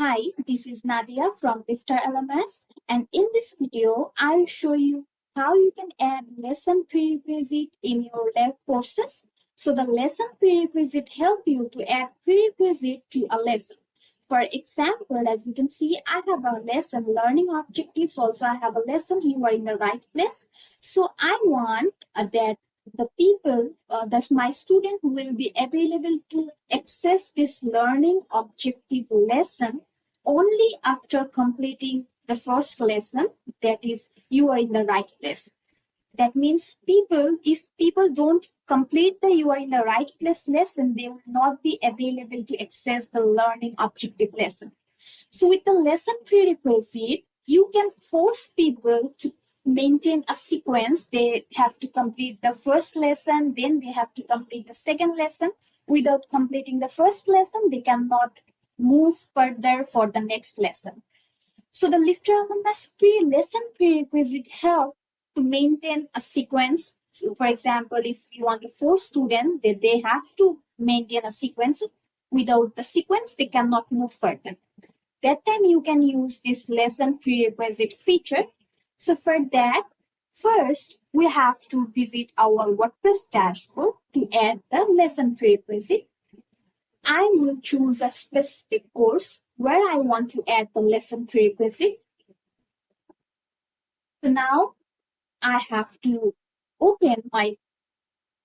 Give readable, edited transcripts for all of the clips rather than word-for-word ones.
Hi, this is Nadia from LifterLMS, and in this video, I'll show you how you can add lesson prerequisite in your lab courses. So the lesson prerequisite help you to add prerequisite to a lesson. For example, as you can see, I have a lesson learning objectives. Also, I have a lesson. You are in the right place. So I want that the people, that my student will be available to access this learning objective lesson only after completing the first lesson. That is, you are in the right place. That means if people don't complete the you are in the right place lesson, they will not be available to access the learning objective lesson. So with the lesson prerequisite, you can force people to maintain a sequence. They have to complete the first lesson, then they have to complete the second lesson. Without completing the first lesson, they cannot move further for the next lesson. So the LifterLMS lesson prerequisite help to maintain a sequence. So for example, if you want to force students that they have to maintain a sequence, without the sequence, they cannot move further. That time you can use this lesson prerequisite feature. So for that, first we have to visit our WordPress dashboard to add the lesson prerequisite. I will choose a specific course where I want to add the lesson prerequisite. So now I have to open my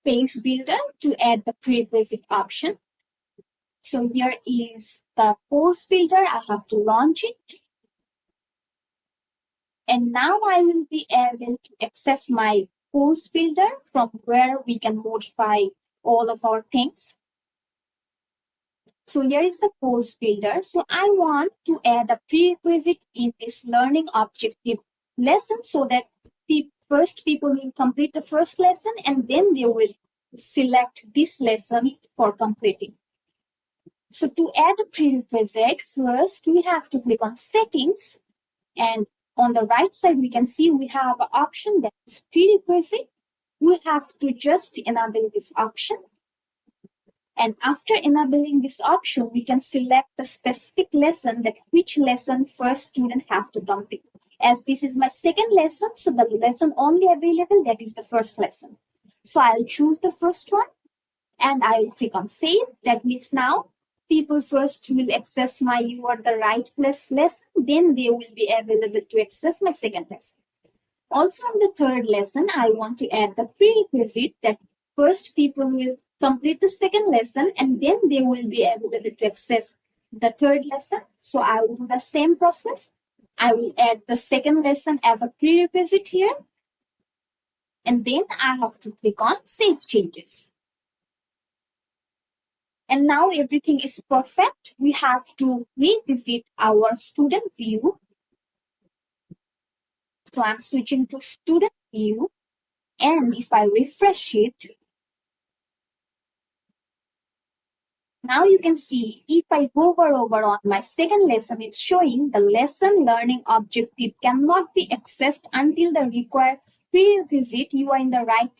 page builder to add the prerequisite option. So here is the course builder. I have to launch it. And now I will be able to access my course builder from where we can modify all of our things. So here is the course builder. So I want to add a prerequisite in this learning objective lesson so that first people will complete the first lesson and then they will select this lesson for completing. So to add a prerequisite, first we have to click on settings, and on the right side we can see we have an option that is prerequisite. We have to just enable this option. And after enabling this option, we can select the specific lesson, that which lesson first student have to complete. As this is my second lesson, so the lesson only available, that is the first lesson. So I'll choose the first one and I'll click on save. That means now people first will access my you are the right place lesson, then they will be available to access my second lesson. Also on the third lesson, I want to add the prerequisite that first people will complete the second lesson and then they will be able to access the third lesson. So I will do the same process. I will add the second lesson as a prerequisite here. And then I have to click on Save Changes. And now everything is perfect. We have to revisit our student view. So I'm switching to student view. And if I refresh it, now you can see if I hover over on my second lesson, it's showing the lesson learning objective cannot be accessed until the required prerequisite you are in the right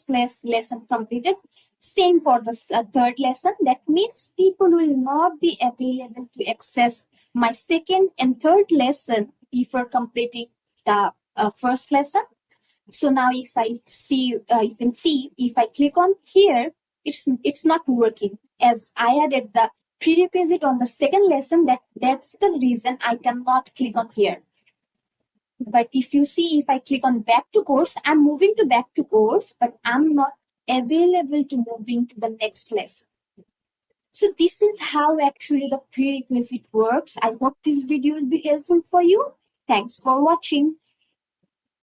place lesson completed. Same for the third lesson. That means people will not be available to access my second and third lesson before completing the first lesson. So now if I see, you can see if I click on here, it's not working. As I added the prerequisite on the second lesson, that's the reason I cannot click on here. But if you see, if I click on back to course, I'm moving to back to course, but I'm not available to moving to the next lesson. So this is how actually the prerequisite works. I hope this video will be helpful for you. Thanks for watching.